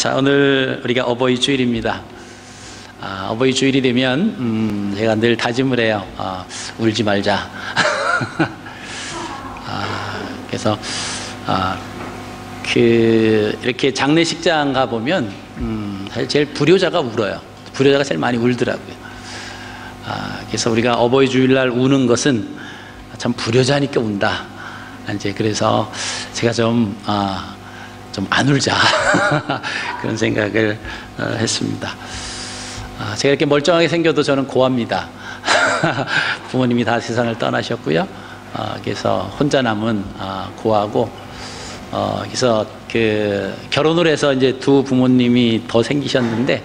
자, 오늘 우리가 어버이 주일입니다. 어버이 주일이 되면 제가 늘 다짐을 해요. 울지 말자. 그래서 이렇게 장례식장 가 보면 사실 제일 불효자가 울어요. 불효자가 제일 많이 울더라고요. 그래서 우리가 어버이 주일날 우는 것은 참 불효자니까 운다. 이제 그래서 제가 좀 안 울자 그런 생각을 했습니다. 제가 이렇게 멀쩡하게 생겨도 저는 고아입니다. 부모님이 다 세상을 떠나셨고요. 그래서 혼자 남은 고아고, 그래서 결혼을 해서 이제 두 부모님이 더 생기셨는데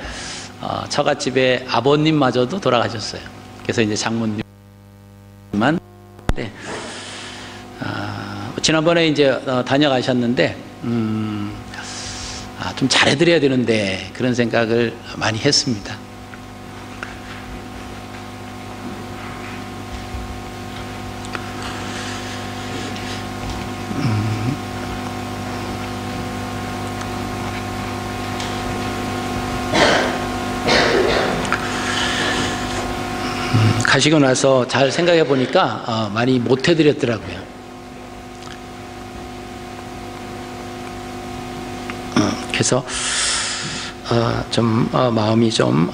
처갓집에 아버님마저도 돌아가셨어요. 그래서 이제 장모님만. 네. 지난번에 이제 다녀가셨는데 좀 잘해드려야 되는데 그런 생각을 많이 했습니다. 가시고 나서 잘 생각해 보니까 많이 못 해드렸더라고요. 그래서 좀 마음이 좀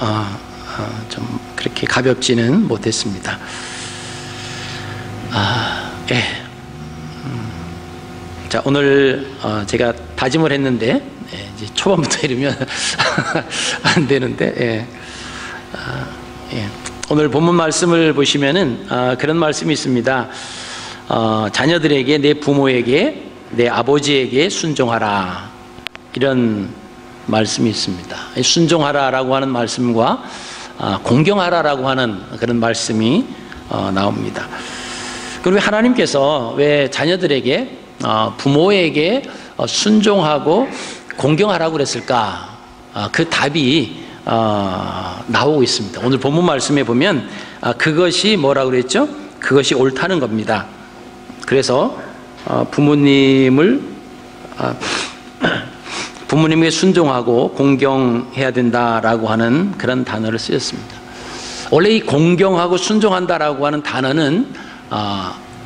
그렇게 가볍지는 못했습니다. 예. 자, 오늘 제가 다짐을 했는데 이제 초반부터 이러면 안 되는데, 예. 오늘 본문 말씀을 보시면은 그런 말씀이 있습니다. 자녀들에게 내 부모에게 내 아버지에게 순종하라, 이런 말씀이 있습니다. 순종하라라고 하는 말씀과 공경하라라고 하는 그런 말씀이 나옵니다. 그리고 하나님께서 왜 자녀들에게 부모에게 순종하고 공경하라고 그랬을까? 그 답이 나오고 있습니다. 오늘 본문 말씀에 보면 그것이 뭐라고 그랬죠? 그것이 옳다는 겁니다. 그래서 부모님에게 순종하고 공경해야 된다라고 하는 그런 단어를 쓰였습니다. 원래 이 공경하고 순종한다라고 하는 단어는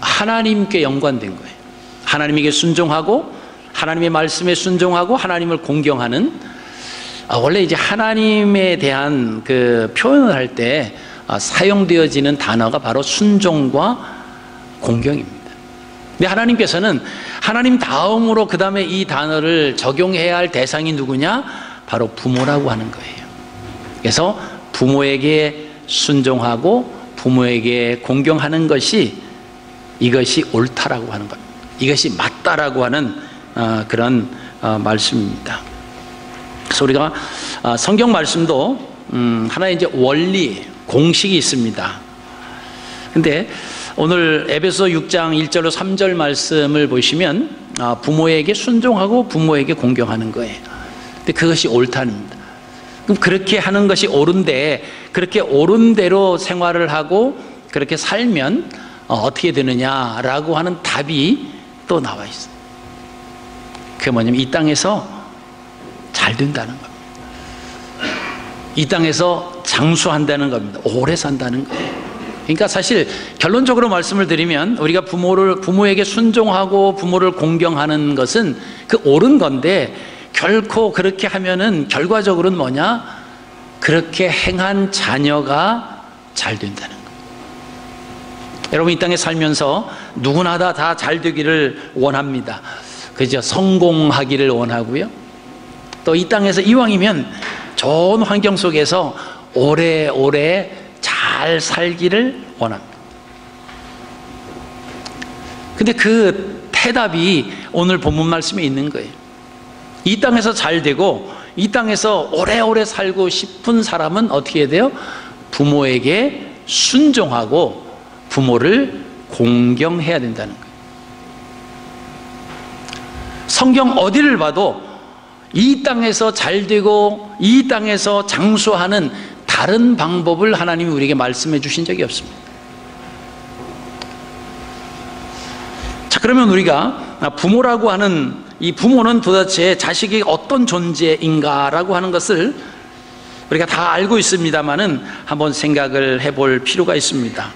하나님께 연관된 거예요. 하나님에게 순종하고 하나님의 말씀에 순종하고 하나님을 공경하는, 원래 이제 하나님에 대한 그 표현을 할 때 사용되어지는 단어가 바로 순종과 공경입니다. 근데 하나님께서는 하나님 다음으로 그 다음에 이 단어를 적용해야 할 대상이 누구냐? 바로 부모라고 하는 거예요. 그래서 부모에게 순종하고 부모에게 공경하는 것이, 이것이 옳다라고 하는 것, 이것이 맞다라고 하는 그런 말씀입니다. 그래서 우리가 성경 말씀도 하나의 이제 원리, 공식이 있습니다. 근데 오늘 에베소 6장 1절로 3절 말씀을 보시면 부모에게 순종하고 부모에게 공경하는 거예요. 근데 그것이 옳다는 겁니다. 그럼 그렇게 하는 것이 옳은데, 그렇게 옳은 대로 생활을 하고 그렇게 살면 어떻게 되느냐라고 하는 답이 또 나와 있어요. 그게 뭐냐면 이 땅에서 잘 된다는 겁니다. 이 땅에서 장수한다는 겁니다. 오래 산다는 거예요. 그러니까 사실 결론적으로 말씀을 드리면 우리가 부모에게 순종하고 부모를 공경하는 것은 그 옳은 건데, 결코 그렇게 하면은 결과적으로는 뭐냐? 그렇게 행한 자녀가 잘 된다는 거예요. 여러분, 이 땅에 살면서 누구나 다 잘 되기를 원합니다. 그죠? 성공하기를 원하고요. 또 이 땅에서 이왕이면 좋은 환경 속에서 오래오래 잘 살기를 원합니다. 근데 그 해답이 오늘 본문 말씀에 있는 거예요. 이 땅에서 잘 되고 이 땅에서 오래오래 살고 싶은 사람은 어떻게 해야 돼요? 부모에게 순종하고 부모를 공경해야 된다는 거예요. 성경 어디를 봐도 이 땅에서 잘 되고 이 땅에서 장수하는 다른 방법을 하나님이 우리에게 말씀해 주신 적이 없습니다. 자, 그러면 우리가 부모라고 하는 이 부모는 도대체 자식이 어떤 존재인가라고 하는 것을 우리가 다 알고 있습니다만은 한번 생각을 해볼 필요가 있습니다.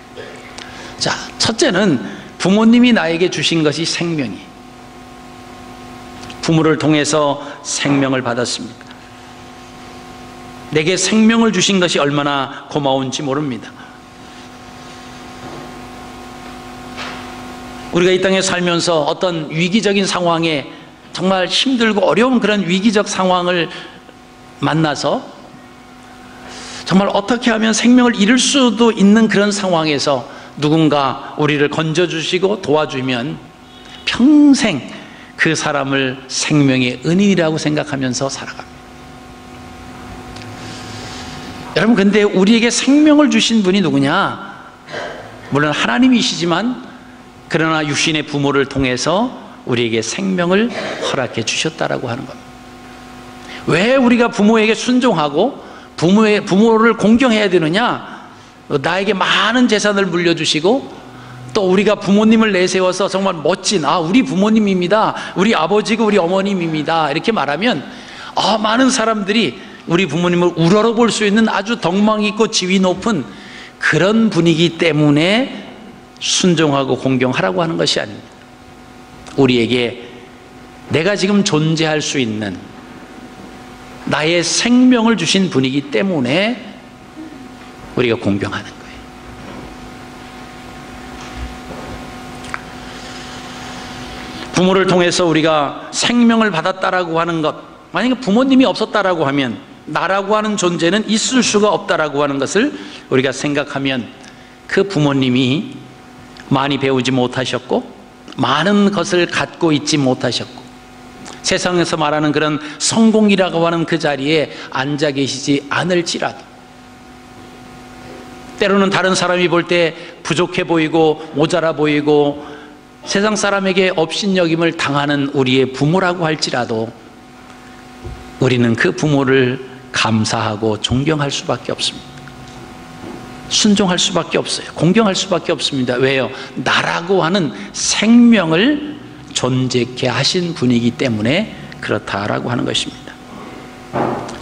자, 첫째는 부모님이 나에게 주신 것이 생명이에요. 부모를 통해서 생명을 받았습니다. 내게 생명을 주신 것이 얼마나 고마운지 모릅니다. 우리가 이 땅에 살면서 어떤 위기적인 상황에 정말 힘들고 어려운 그런 위기적 상황을 만나서 정말 어떻게 하면 생명을 잃을 수도 있는 그런 상황에서 누군가 우리를 건져주시고 도와주면 평생 그 사람을 생명의 은인이라고 생각하면서 살아갑니다. 여러분, 근데 우리에게 생명을 주신 분이 누구냐? 물론 하나님이시지만 그러나 육신의 부모를 통해서 우리에게 생명을 허락해 주셨다라고 하는 겁니다. 왜 우리가 부모에게 순종하고 부모를 공경해야 되느냐? 나에게 많은 재산을 물려주시고 또 우리가 부모님을 내세워서 정말 멋진 우리 부모님입니다, 우리 아버지고 우리 어머님입니다 이렇게 말하면 많은 사람들이 우리 부모님을 우러러 볼 수 있는 아주 덕망 있고 지위 높은 그런 분이기 때문에 순종하고 공경하라고 하는 것이 아닙니다. 우리에게 내가 지금 존재할 수 있는 나의 생명을 주신 분이기 때문에 우리가 공경하는 거예요. 부모를 통해서 우리가 생명을 받았다라고 하는 것, 만약에 부모님이 없었다라고 하면 나라고 하는 존재는 있을 수가 없다라고 하는 것을 우리가 생각하면 그 부모님이 많이 배우지 못하셨고 많은 것을 갖고 있지 못하셨고 세상에서 말하는 그런 성공이라고 하는 그 자리에 앉아 계시지 않을지라도 때로는 다른 사람이 볼 때 부족해 보이고 모자라 보이고 세상 사람에게 업신여김을 당하는 우리의 부모라고 할지라도 우리는 그 부모를 감사하고 존경할 수밖에 없습니다. 순종할 수밖에 없어요. 공경할 수밖에 없습니다. 왜요? 나라고 하는 생명을 존재케 하신 분이기 때문에 그렇다라고 하는 것입니다.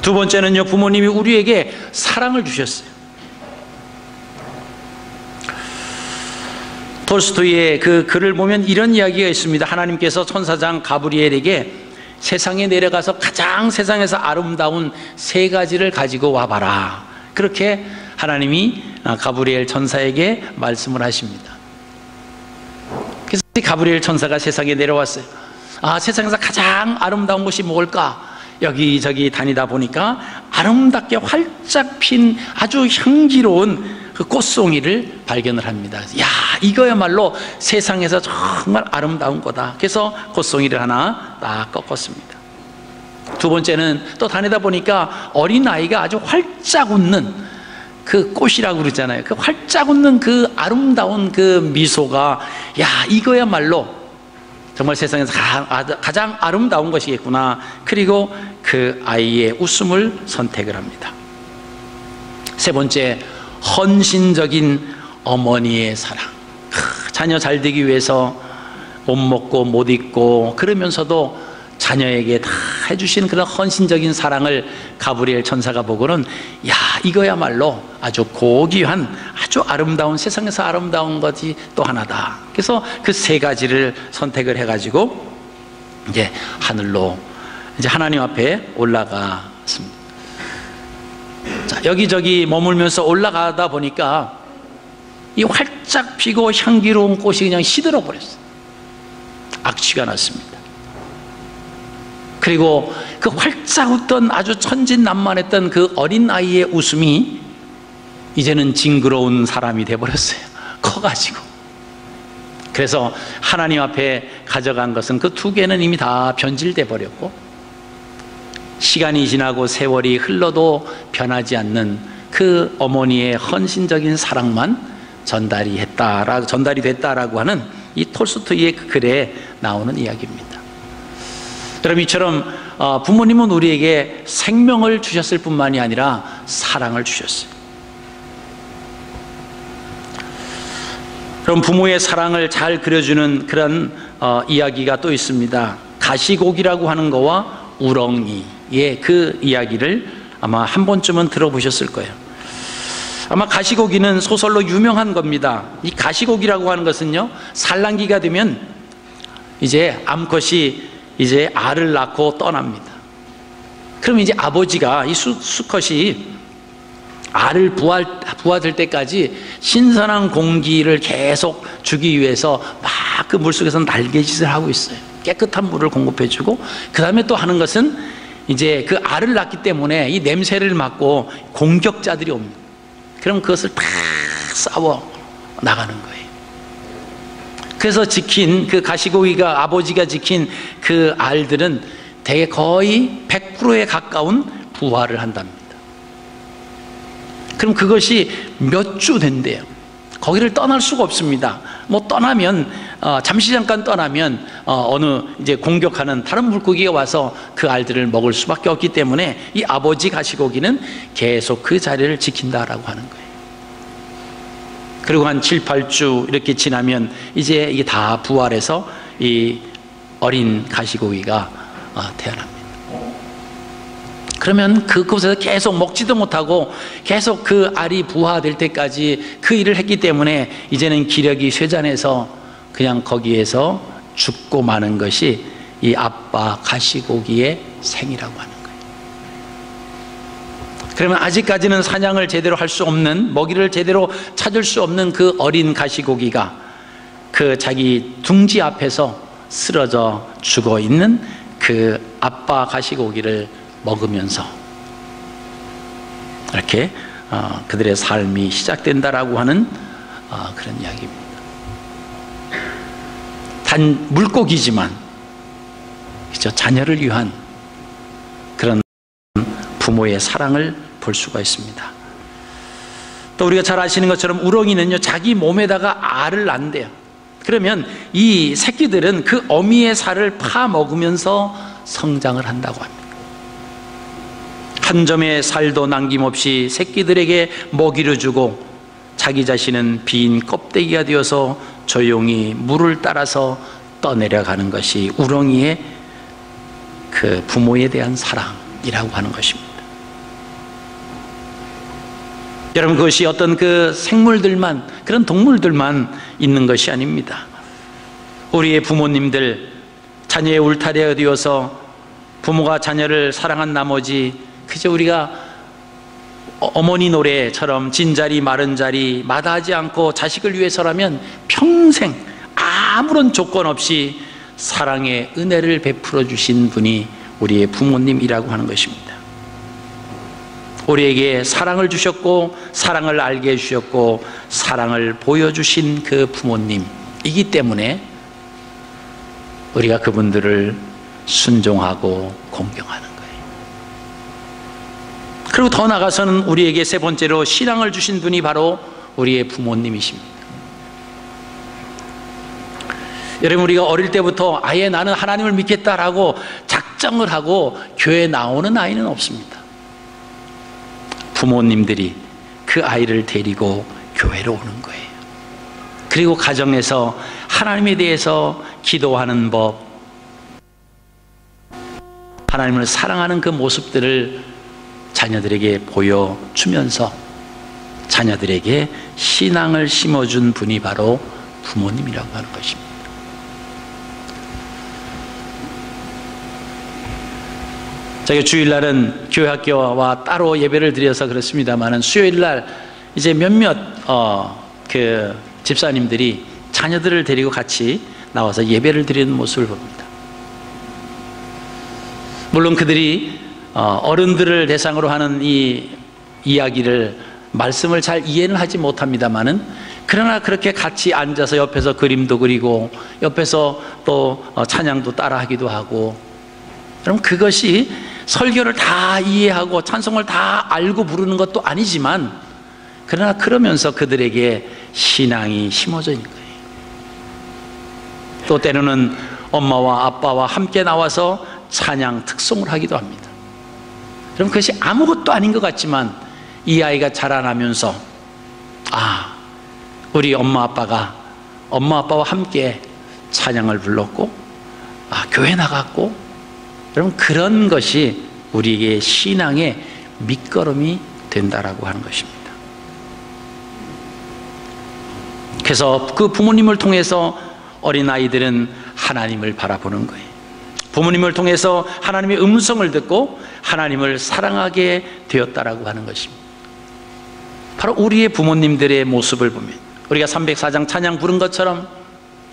두 번째는요, 부모님이 우리에게 사랑을 주셨어요. 톨스토이의 그 글을 보면 이런 이야기가 있습니다. 하나님께서 천사장 가브리엘에게 세상에 내려가서 가장 세상에서 아름다운 3가지를 가지고 와봐라, 그렇게 하나님이 가브리엘 천사에게 말씀을 하십니다. 그래서 가브리엘 천사가 세상에 내려왔어요. 세상에서 가장 아름다운 것이 뭘까? 여기저기 다니다 보니까 아름답게 활짝 핀 아주 향기로운 그 꽃송이를 발견을 합니다. 야, 이거야말로 세상에서 정말 아름다운 거다. 그래서 꽃송이를 하나 딱 꺾었습니다. 두 번째는 또 다니다 보니까 어린아이가 아주 활짝 웃는 그 꽃이라고 그러잖아요. 그 활짝 웃는 그 아름다운 그 미소가, 야, 이거야말로 정말 세상에서 가장 아름다운 것이겠구나. 그리고 그 아이의 웃음을 선택을 합니다. 세 번째, 헌신적인 어머니의 사랑. 자녀 잘 되기 위해서 못 먹고 못 입고 그러면서도 자녀에게 다 해주시는 그런 헌신적인 사랑을 가브리엘 천사가 보고는, 야, 이거야말로 아주 고귀한 아주 아름다운, 세상에서 아름다운 것이 또 하나다. 그래서 그 3가지를 선택을 해가지고 이제 하늘로 이제 하나님 앞에 올라갔습니다. 자, 여기저기 머물면서 올라가다 보니까 이 활짝 피고 향기로운 꽃이 그냥 시들어 버렸어요. 악취가 났습니다. 그리고 그 활짝 웃던 아주 천진난만했던 그 어린아이의 웃음이 이제는 징그러운 사람이 돼버렸어요. 커가지고. 그래서 하나님 앞에 가져간 것은 그 2개는 이미 다 변질돼 버렸고, 시간이 지나고 세월이 흘러도 변하지 않는 그 어머니의 헌신적인 사랑만 전달이 됐다라고 하는 이 톨스토이의 그 글에 나오는 이야기입니다. 여러분, 이처럼 부모님은 우리에게 생명을 주셨을 뿐만이 아니라 사랑을 주셨어요. 그럼 부모의 사랑을 잘 그려주는 그런 이야기가 또 있습니다. 가시고기라고 하는 거와 우렁이의 그 이야기를 아마 한 번쯤은 들어보셨을 거예요. 아마 가시고기는 소설로 유명한 겁니다. 이 가시고기라고 하는 것은요, 산란기가 되면 이제 암컷이 이제 알을 낳고 떠납니다. 그럼 이제 아버지가 이 수컷이 알을 부화될 때까지 신선한 공기를 계속 주기 위해서 막 그 물속에서 날개짓을 하고 있어요. 깨끗한 물을 공급해주고, 그 다음에 또 하는 것은 이제 그 알을 낳기 때문에 이 냄새를 맡고 공격자들이 옵니다. 그럼 그것을 다 싸워 나가는 거예요. 그래서 지킨 그 가시고기가, 아버지가 지킨 그 알들은 대개 거의 100%에 가까운 부화를 한답니다. 그럼 그것이 몇 주 된대요. 거기를 떠날 수가 없습니다. 뭐 떠나면 잠시 잠깐 떠나면 어느 이제 공격하는 다른 물고기가 와서 그 알들을 먹을 수밖에 없기 때문에 이 아버지 가시고기는 계속 그 자리를 지킨다라고 하는 거예요. 그리고 한 7, 8주 이렇게 지나면 이제 이게 다 부활해서 이 어린 가시고기가 태어납니다. 그러면 그곳에서 계속 먹지도 못하고 계속 그 알이 부화될 때까지 그 일을 했기 때문에 이제는 기력이 쇠잔해서 그냥 거기에서 죽고 마는 것이 이 아빠 가시고기의 생이라고 하는 거예요. 그러면 아직까지는 사냥을 제대로 할 수 없는, 먹이를 제대로 찾을 수 없는 그 어린 가시고기가 그 자기 둥지 앞에서 쓰러져 죽어 있는 그 아빠 가시고기를 먹으면서 이렇게 그들의 삶이 시작된다라고 하는 그런 이야기입니다. 단 물고기지만 그죠? 자녀를 위한 그런 부모의 사랑을 볼 수가 있습니다. 또 우리가 잘 아시는 것처럼 우렁이는요, 자기 몸에다가 알을 낳는대요. 그러면 이 새끼들은 그 어미의 살을 파먹으면서 성장을 한다고 합니다. 한 점의 살도 남김없이 새끼들에게 먹이를 주고 자기 자신은 빈 껍데기가 되어서 조용히 물을 따라서 떠내려가는 것이 우렁이의 그 부모에 대한 사랑이라고 하는 것입니다. 여러분, 그것이 어떤 그 생물들만, 그런 동물들만 있는 것이 아닙니다. 우리의 부모님들, 자녀의 울타리가 되어서 부모가 자녀를 사랑한 나머지 그저 우리가 어머니 노래처럼 진자리 마른 자리 마다하지 않고 자식을 위해서라면 평생 아무런 조건 없이 사랑의 은혜를 베풀어 주신 분이 우리의 부모님이라고 하는 것입니다. 우리에게 사랑을 주셨고 사랑을 알게 해주셨고 사랑을 보여주신 그 부모님이기 때문에 우리가 그분들을 순종하고 공경하는 거예요. 그리고 더 나아가서는 우리에게 세 번째로 신앙을 주신 분이 바로 우리의 부모님이십니다. 여러분, 우리가 어릴 때부터 아예 나는 하나님을 믿겠다라고 작정을 하고 교회에 나오는 아이는 없습니다. 부모님들이 그 아이를 데리고 교회로 오는 거예요. 그리고 가정에서 하나님에 대해서 기도하는 법, 하나님을 사랑하는 그 모습들을 자녀들에게 보여주면서 자녀들에게 신앙을 심어준 분이 바로 부모님이라고 하는 것입니다. 저희 주일날은 교회 학교와 따로 예배를 드려서 그렇습니다만은 수요일날 이제 몇몇 그 집사님들이 자녀들을 데리고 같이 나와서 예배를 드리는 모습을 봅니다. 물론 그들이 어른들을 대상으로 하는 이 이야기를 말씀을 잘 이해는 하지 못합니다만은 그러나 그렇게 같이 앉아서 옆에서 그림도 그리고 옆에서 또 찬양도 따라하기도 하고, 그럼 그것이 설교를 다 이해하고 찬송을 다 알고 부르는 것도 아니지만 그러나 그러면서 그들에게 신앙이 심어져 있는 거예요. 또 때로는 엄마와 아빠와 함께 나와서 찬양 특송을 하기도 합니다. 그럼 그것이 아무것도 아닌 것 같지만 이 아이가 자라나면서 우리 엄마 아빠와 함께 찬양을 불렀고 교회 나갔고, 여러분 그런 것이 우리에게 신앙의 밑거름이 된다라고 하는 것입니다. 그래서 그 부모님을 통해서 어린아이들은 하나님을 바라보는 거예요. 부모님을 통해서 하나님의 음성을 듣고 하나님을 사랑하게 되었다라고 하는 것입니다. 바로 우리의 부모님들의 모습을 보면 우리가 304장 찬양 부른 것처럼,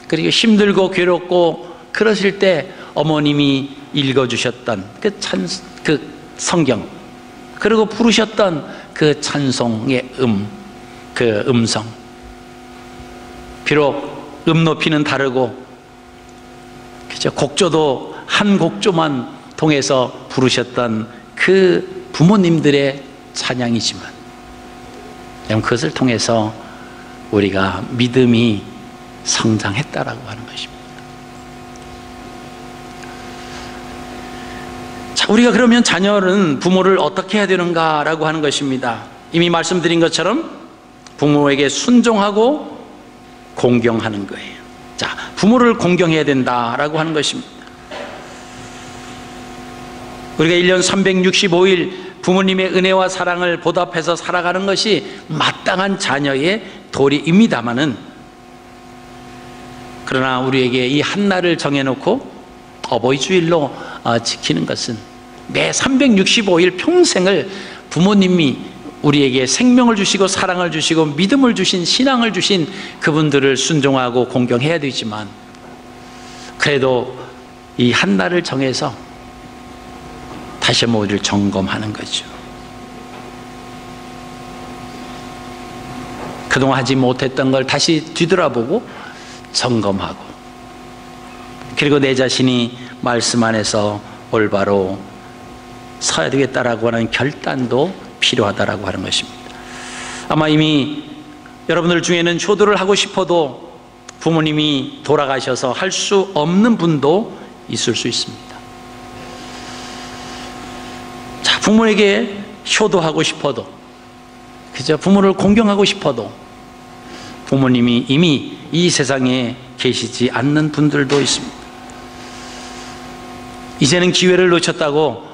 그리고 힘들고 괴롭고 그러실 때 어머님이 읽어주셨던 그 성경, 그리고 부르셨던 그 찬송의 그 음성, 비록 높이는 다르고, 그죠? 곡조도 한 곡조만 통해서 부르셨던 그 부모님들의 찬양이지만, 그것을 통해서 우리가 믿음이 성장했다라고 하는 것입니다. 자, 우리가 그러면 자녀는 부모를 어떻게 해야 되는가라고 하는 것입니다. 이미 말씀드린 것처럼 부모에게 순종하고 공경하는 거예요. 자, 부모를 공경해야 된다라고 하는 것입니다. 우리가 1년 365일 부모님의 은혜와 사랑을 보답해서 살아가는 것이 마땅한 자녀의 도리입니다마는, 그러나 우리에게 이 한날을 정해놓고 어버이 주일로 지키는 것은 매 365일 평생을 부모님이 우리에게 생명을 주시고 사랑을 주시고 믿음을 주신, 신앙을 주신 그분들을 순종하고 공경해야 되지만, 그래도 이 한날을 정해서 다시 한번 우리를 점검하는 거죠. 그동안 하지 못했던 걸 다시 뒤돌아보고 점검하고, 그리고 내 자신이 말씀 안에서 올바로 서야 되겠다라고 하는 결단도 필요하다라고 하는 것입니다. 아마 이미 여러분들 중에는 효도를 하고 싶어도 부모님이 돌아가셔서 할 수 없는 분도 있을 수 있습니다. 자, 부모에게 효도하고 싶어도, 그죠? 부모를 공경하고 싶어도 부모님이 이미 이 세상에 계시지 않는 분들도 있습니다. 이제는 기회를 놓쳤다고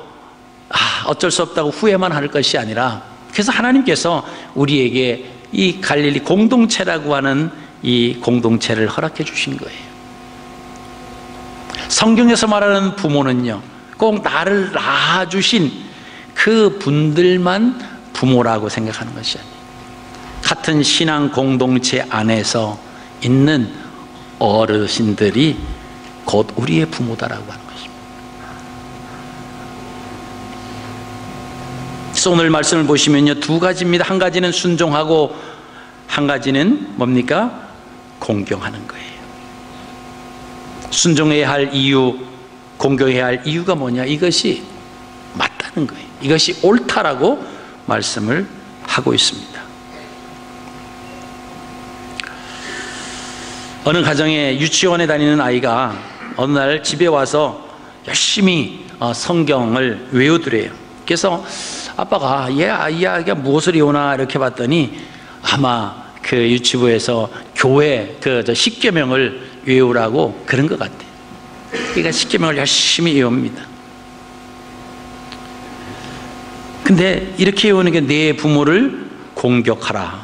어쩔 수 없다고 후회만 할 것이 아니라, 그래서 하나님께서 우리에게 이 갈릴리 공동체라고 하는 이 공동체를 허락해 주신 거예요. 성경에서 말하는 부모는요, 꼭 나를 낳아주신 그 분들만 부모라고 생각하는 것이 아니에요. 같은 신앙 공동체 안에서 있는 어르신들이 곧 우리의 부모다라고 하는 것입니다. 그래서 오늘 말씀을 보시면요, 두 가지입니다. 한 가지는 순종하고, 한 가지는 뭡니까? 공경하는 거예요. 순종해야 할 이유, 공경해야 할 이유가 뭐냐? 이것이 맞다는 거예요. 이것이 옳다라고 말씀을 하고 있습니다. 어느 가정에 유치원에 다니는 아이가 어느 날 집에 와서 열심히 성경을 외우더래요. 그래서 아빠가 이 아이가 무엇을 외우나 이렇게 봤더니 아마 그 유치부에서 교회 십계명을 외우라고 그런 것 같아요. 그러니까 십계명을 열심히 외웁니다. 근데 이렇게 외우는 게 내 부모를 공격하라.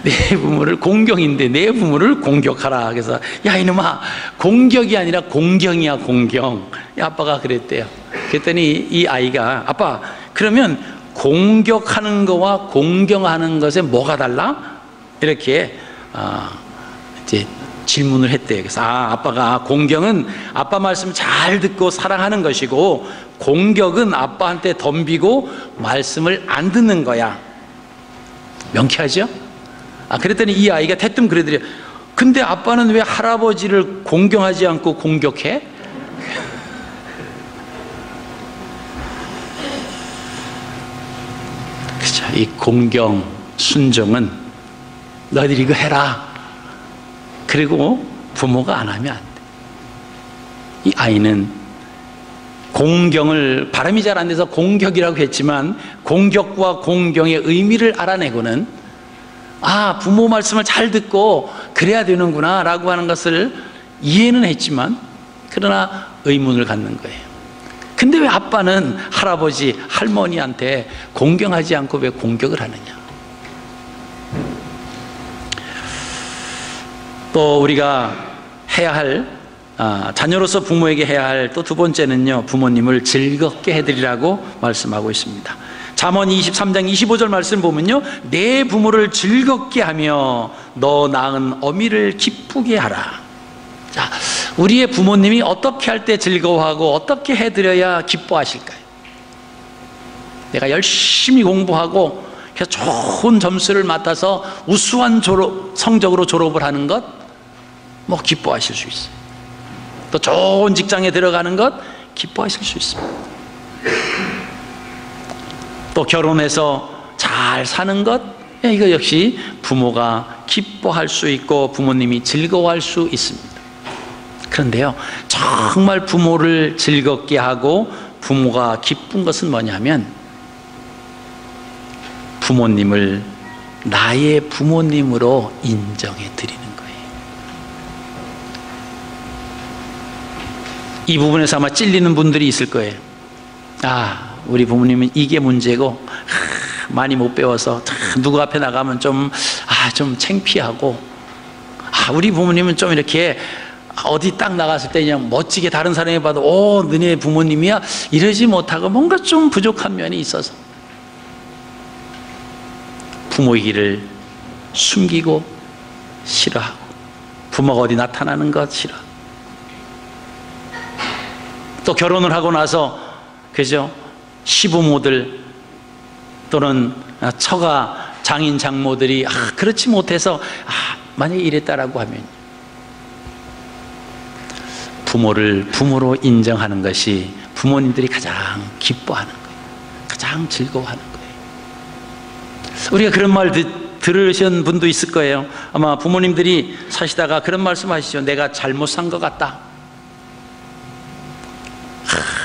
내 부모를 공경인데 내 부모를 공격하라. 그래서 야 이놈아, 공격이 아니라 공경이야, 공경. 아빠가 그랬대요. 그랬더니 이 아이가 아빠, 그러면 공격하는 거와 공경하는 것에 뭐가 달라? 이렇게 이제 질문을 했대요. 그래서 아빠가 공경은 아빠 말씀 잘 듣고 사랑하는 것이고, 공격은 아빠한테 덤비고 말씀을 안 듣는 거야. 명쾌하죠? 그랬더니 이 아이가 대뜸 그러더래요. 근데 아빠는 왜 할아버지를 공경하지 않고 공격해? 그죠? 이 공경, 순종은 너희들이 이거 해라. 그리고 부모가 안 하면 안 돼. 이 아이는 공경을, 발음이 잘 안 돼서 공격이라고 했지만 공격과 공경의 의미를 알아내고는 부모 말씀을 잘 듣고 그래야 되는구나 라고 하는 것을 이해는 했지만 그러나 의문을 갖는 거예요. 근데 왜 아빠는 할아버지, 할머니한테 공경하지 않고 왜 공격을 하느냐? 또 우리가 해야 할, 자녀로서 부모에게 해야 할 또 두 번째는요, 부모님을 즐겁게 해드리라고 말씀하고 있습니다. 잠언 23장 25절 말씀 보면요, 내 부모를 즐겁게 하며 너 낳은 어미를 기쁘게 하라. 자, 우리의 부모님이 어떻게 할 때 즐거워하고 어떻게 해드려야 기뻐하실까요? 내가 열심히 공부하고 그래서 좋은 점수를 맡아서 우수한 성적으로 졸업을 하는 것, 뭐 기뻐하실 수 있어요. 또 좋은 직장에 들어가는 것 기뻐하실 수 있습니다. 또 결혼해서 잘 사는 것, 이거 역시 부모가 기뻐할 수 있고 부모님이 즐거워할 수 있습니다. 그런데요, 정말 부모를 즐겁게 하고 부모가 기쁜 것은 뭐냐면 부모님을 나의 부모님으로 인정해 드리는 거예요. 이 부분에서 아마 찔리는 분들이 있을 거예요. 우리 부모님은 이게 문제고 많이 못 배워서 누구 앞에 나가면 좀 창피하고, 우리 부모님은 좀 이렇게 어디 딱 나갔을 때 그냥 멋지게 다른 사람이 봐도 너네 부모님이야? 이러지 못하고 뭔가 좀 부족한 면이 있어서 부모이기를 숨기고 싫어하고 부모가 어디 나타나는 것 싫어. 또 결혼을 하고 나서 그죠? 시부모들 또는 처가 장인 장모들이 그렇지 못해서 만약에 이랬다라고 하면 부모를 부모로 인정하는 것이 부모님들이 가장 기뻐하는 거예요. 가장 즐거워하는 거예요. 우리가 그런 말 들으신 분도 있을 거예요. 아마 부모님들이 사시다가 그런 말씀 하시죠. 내가 잘못 산 것 같다.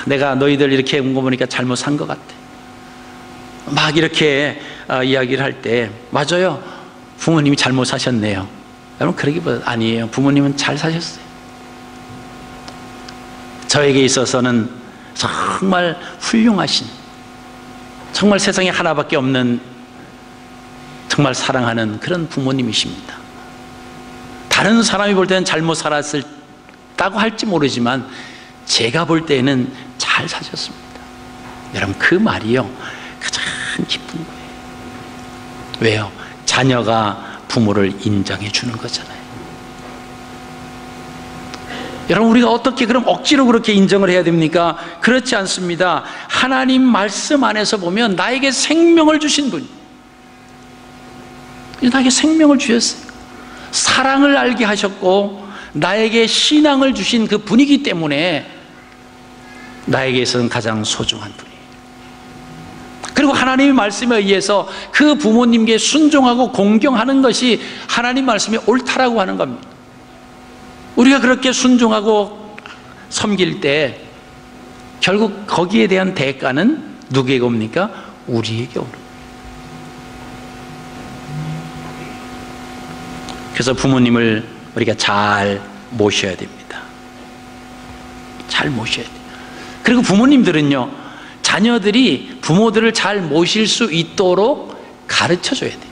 내가 너희들 이렇게 온 거 보니까 잘못 산 것 같아. 막 이렇게 이야기를 할 때 맞아요. 부모님이 잘못 사셨네요. 여러분 그러기보다 아니에요. 부모님은 잘 사셨어요. 저에게 있어서는 정말 훌륭하신, 정말 세상에 하나밖에 없는 정말 사랑하는 그런 부모님이십니다. 다른 사람이 볼 때는 잘못 살았다고 할지 모르지만 제가 볼 때는 잘 사셨습니다. 여러분 그 말이요 가장 기쁜 거예요. 왜요? 자녀가 부모를 인정해 주는 거잖아요. 여러분 우리가 어떻게 그럼 억지로 그렇게 인정을 해야 됩니까? 그렇지 않습니다. 하나님 말씀 안에서 보면 나에게 생명을 주신 분, 나에게 생명을 주셨어요. 사랑을 알게 하셨고 나에게 신앙을 주신 그 분이기 때문에 나에게서는 가장 소중한 분이에요. 그리고 하나님의 말씀에 의해서 그 부모님께 순종하고 공경하는 것이 하나님 말씀이 옳다라고 하는 겁니다. 우리가 그렇게 순종하고 섬길 때 결국 거기에 대한 대가는 누구에게 옵니까? 우리에게 오는 거예요. 그래서 부모님을 우리가 잘 모셔야 됩니다. 잘 모셔야 돼요. 그리고 부모님들은요, 자녀들이 부모들을 잘 모실 수 있도록 가르쳐 줘야 돼요.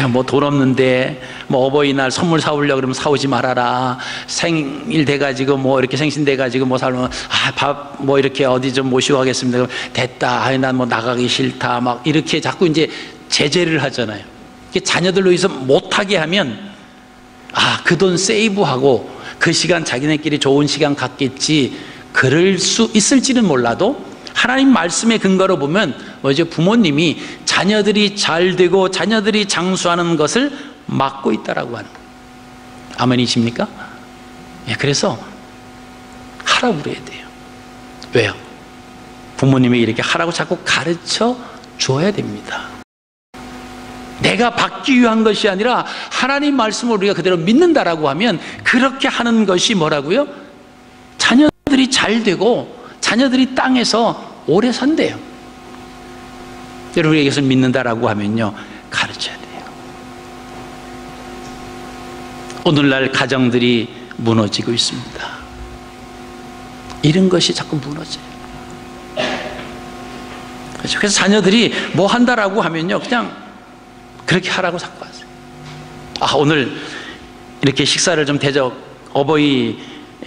뭐 돈 없는데 뭐 어버이날 선물 사오려고 그러면 사오지 말아라. 생일 돼가지고 뭐 이렇게 생신 돼가지고 뭐 살면 밥 뭐 이렇게 어디 좀 모시고 가겠습니다. 그럼 됐다. 난 뭐 나가기 싫다. 막 이렇게 자꾸 이제 제재를 하잖아요. 자녀들로 해서 못하게 하면 그 돈 세이브하고 그 시간 자기네끼리 좋은 시간 갖겠지, 그럴 수 있을지는 몰라도 하나님 말씀의 근거로 보면 뭐죠? 부모님이 자녀들이 잘 되고 자녀들이 장수하는 것을 막고 있다라고 하는 거예요. 아멘이십니까? 그래서 하라고 그래야 돼요. 왜요? 부모님이 이렇게 하라고 자꾸 가르쳐 줘야 됩니다. 내가 받기 위한 것이 아니라 하나님 말씀을 우리가 그대로 믿는다라고 하면 그렇게 하는 것이 뭐라고요? 자녀들이 잘 되고 자녀들이 땅에서 오래 산대요. 여러분, 이것을 믿는다라고 하면요, 가르쳐야 돼요. 오늘날 가정들이 무너지고 있습니다. 이런 것이 자꾸 무너져요. 그렇죠? 그래서 자녀들이 뭐 한다라고 하면요, 그냥 그렇게 하라고 자꾸 하세요. 오늘 이렇게 식사를 좀 어버이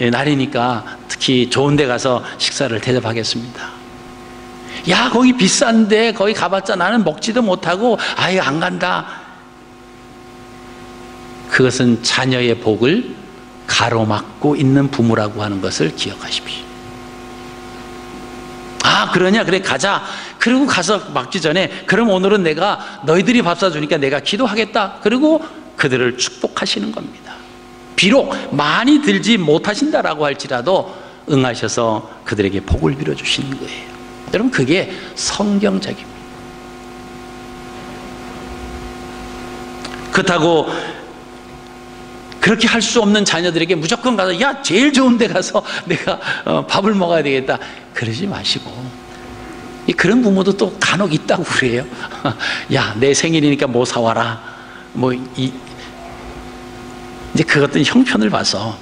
날이니까 특히 좋은 데 가서 식사를 대접하겠습니다. 야, 거기 비싼데 거기 가봤자 나는 먹지도 못하고 아예 안 간다. 그것은 자녀의 복을 가로막고 있는 부모라고 하는 것을 기억하십시오. 그러냐? 그래, 가자. 그리고 가서 막기 전에, 그럼 오늘은 내가 너희들이 밥 사주니까 내가 기도하겠다. 그리고 그들을 축복하시는 겁니다. 비록 많이 들지 못하신다라고 할지라도 응하셔서 그들에게 복을 빌어주시는 거예요. 여러분, 그게 성경적입니다. 그렇다고 그렇게 할 수 없는 자녀들에게 무조건 가서 야, 제일 좋은 데 가서 내가 밥을 먹어야 되겠다, 그러지 마시고. 그런 부모도 또 간혹 있다고 그래요. 야, 내 생일이니까 뭐 사와라. 이제 그것들은 형편을 봐서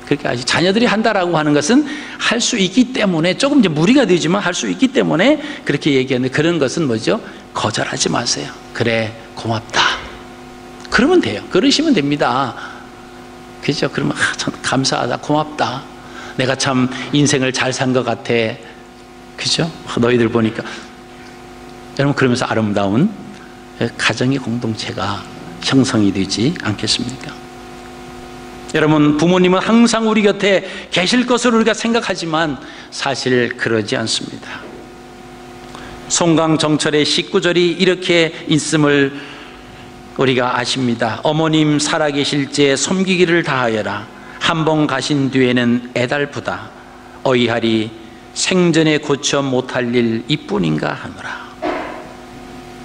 그렇게 하지. 자녀들이 한다라고 하는 것은 할 수 있기 때문에, 조금 이제 무리가 되지만 할 수 있기 때문에 그렇게 얘기하는데, 그런 것은 뭐죠? 거절하지 마세요. 그래, 고맙다. 그러면 돼요. 그러시면 됩니다. 그죠? 그러면 참 감사하다, 고맙다. 내가 참 인생을 잘 산 것 같아. 그죠? 너희들 보니까. 여러분, 그러면서 아름다운 가정의 공동체가 형성이 되지 않겠습니까? 여러분, 부모님은 항상 우리 곁에 계실 것으로 우리가 생각하지만 사실 그러지 않습니다. 송강정철의 19절이 이렇게 있음을 우리가 아십니다. 어머님 살아계실 때 섬기기를 다하여라. 한 번 가신 뒤에는 애달프다. 어이하리 생전에 고쳐 못할 일 이뿐인가 하노라.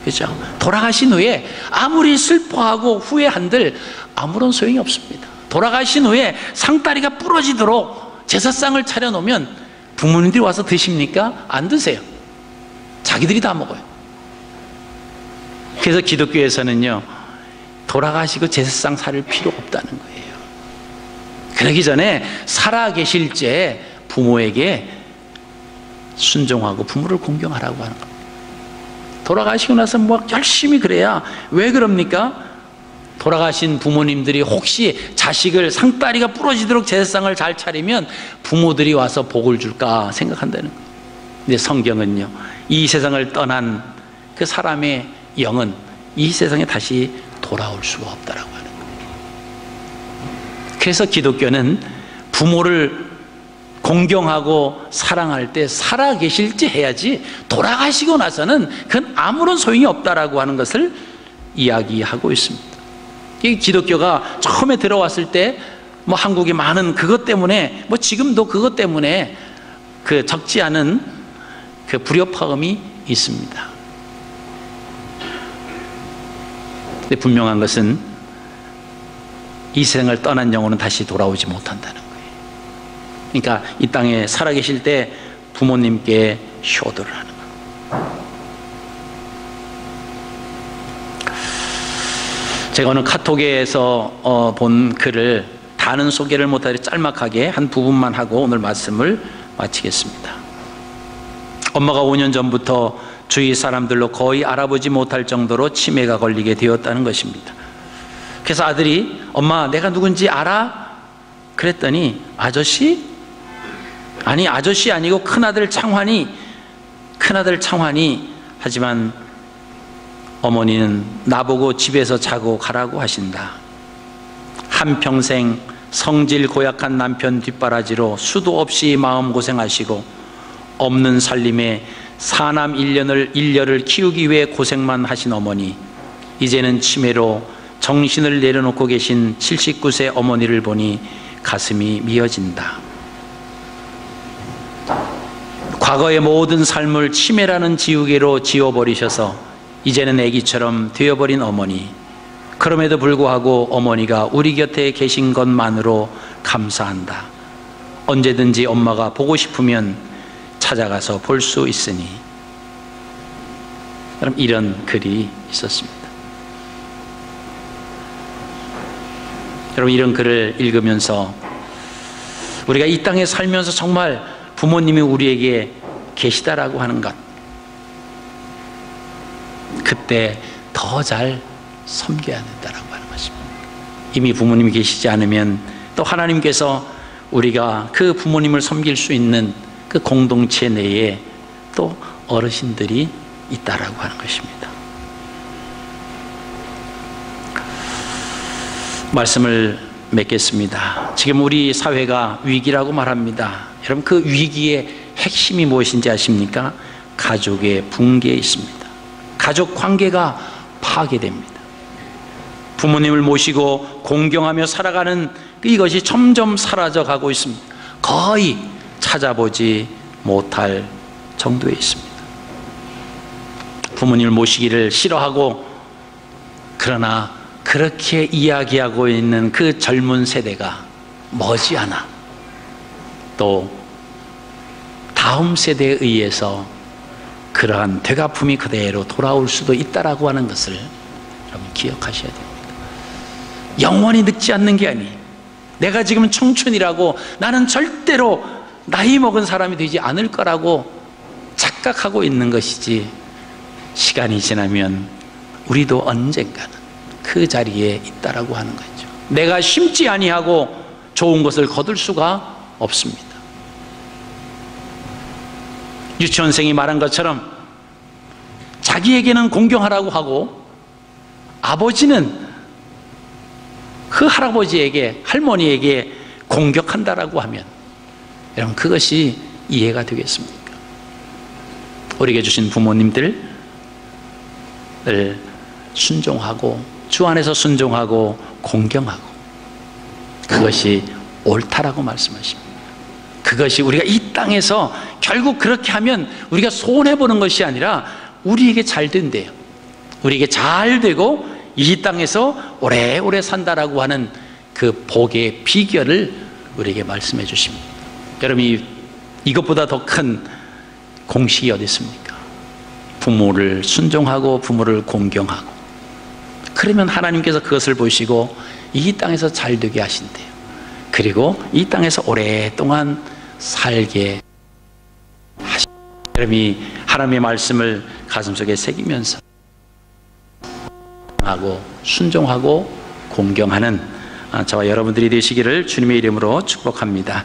그죠? 돌아가신 후에 아무리 슬퍼하고 후회한들 아무런 소용이 없습니다. 돌아가신 후에 상다리가 부러지도록 제사상을 차려놓으면 부모님들이 와서 드십니까? 안 드세요. 자기들이 다 먹어요. 그래서 기독교에서는요, 돌아가시고 제사상 차릴 필요 없다는 거예요. 그러기 전에 살아계실 때 부모에게 순종하고 부모를 공경하라고 하는 겁니다. 돌아가시고 나서 뭐 열심히 그래야. 왜 그럽니까? 돌아가신 부모님들이 혹시 자식을 상다리가 부러지도록 제사상을 잘 차리면 부모들이 와서 복을 줄까 생각한다는 거예요. 근데 성경은요, 이 세상을 떠난 그 사람의 영은 이 세상에 다시 돌아올 수가 없다라고 하는 거예요. 그래서 기독교는 부모를 공경하고 사랑할 때 살아계실 때 해야지, 돌아가시고 나서는 그건 아무런 소용이 없다라고 하는 것을 이야기하고 있습니다. 이 기독교가 처음에 들어왔을 때 뭐 한국에 많은 그것 때문에, 뭐 지금도 그것 때문에 그 적지 않은 그 불협화음이 있습니다. 근데 분명한 것은 이 세상을 떠난 영혼은 다시 돌아오지 못한다는 거예요. 그러니까 이 땅에 살아계실 때 부모님께 효도를 하는 거예요. 제가 오늘 카톡에서 본 글을 다는 소개를 못하려 짤막하게 한 부분만 하고 오늘 말씀을 마치겠습니다. 엄마가 5년 전부터 주위 사람들로 거의 알아보지 못할 정도로 치매가 걸리게 되었다는 것입니다. 그래서 아들이 엄마 내가 누군지 알아? 그랬더니 아저씨? 아니 아저씨 아니고 큰아들 창환이 하지만 어머니는 나보고 집에서 자고 가라고 하신다. 한평생 성질 고약한 남편 뒷바라지로 수도 없이 마음고생하시고 없는 살림에 사남 일녀를 키우기 위해 고생만 하신 어머니, 이제는 치매로 정신을 내려놓고 계신 79세 어머니를 보니 가슴이 미어진다. 과거의 모든 삶을 치매라는 지우개로 지워버리셔서 이제는 아기처럼 되어버린 어머니, 그럼에도 불구하고 어머니가 우리 곁에 계신 것만으로 감사한다. 언제든지 엄마가 보고 싶으면 찾아가서 볼 수 있으니. 여러분, 이런 글이 있었습니다. 여러분, 이런 글을 읽으면서 우리가 이 땅에 살면서 정말 부모님이 우리에게 계시다라고 하는 것, 그때 더 잘 섬겨야 된다라고 하는 것입니다. 이미 부모님이 계시지 않으면 또 하나님께서 우리가 그 부모님을 섬길 수 있는 그 공동체 내에 또 어르신들이 있다라고 하는 것입니다. 말씀을 맺겠습니다. 지금 우리 사회가 위기라고 말합니다. 여러분, 그 위기의 핵심이 무엇인지 아십니까? 가족의 붕괴에 있습니다. 가족 관계가 파괴됩니다. 부모님을 모시고 공경하며 살아가는 이것이 점점 사라져가고 있습니다. 거의 찾아보지 못할 정도에 있습니다. 부모님을 모시기를 싫어하고, 그러나 그렇게 이야기하고 있는 그 젊은 세대가 머지않아 또 다음 세대에 의해서 그러한 되갚음이 그대로 돌아올 수도 있다라고 하는 것을 여러분 기억하셔야 됩니다. 영원히 늙지 않는 게 아니에요. 내가 지금 청춘이라고 나는 절대로 나이 먹은 사람이 되지 않을 거라고 착각하고 있는 것이지, 시간이 지나면 우리도 언젠가는 그 자리에 있다라고 하는 거죠. 내가 심지 아니하고 좋은 것을 거둘 수가 없습니다. 유치원생이 말한 것처럼 자기에게는 공경하라고 하고 아버지는 그 할아버지에게, 할머니에게 공격한다라고 하면 여러분, 그것이 이해가 되겠습니까? 우리에게 주신 부모님들을 순종하고 주 안에서 순종하고 공경하고, 그것이 옳다라고 말씀하십니다. 그것이 우리가 이 땅에서 결국 그렇게 하면 우리가 손해보는 것이 아니라 우리에게 잘 된대요. 우리에게 잘 되고 이 땅에서 오래오래 산다라고 하는 그 복의 비결을 우리에게 말씀해 주십니다. 여러분, 이것보다 더 큰 공식이 어디 있습니까? 부모를 순종하고 부모를 공경하고, 그러면 하나님께서 그것을 보시고 이 땅에서 잘 되게 하신대요. 그리고 이 땅에서 오랫동안 살게 하신대요. 여러분이 하나님의 말씀을 가슴속에 새기면서 하고 순종하고 공경하는 저와 여러분들이 되시기를 주님의 이름으로 축복합니다.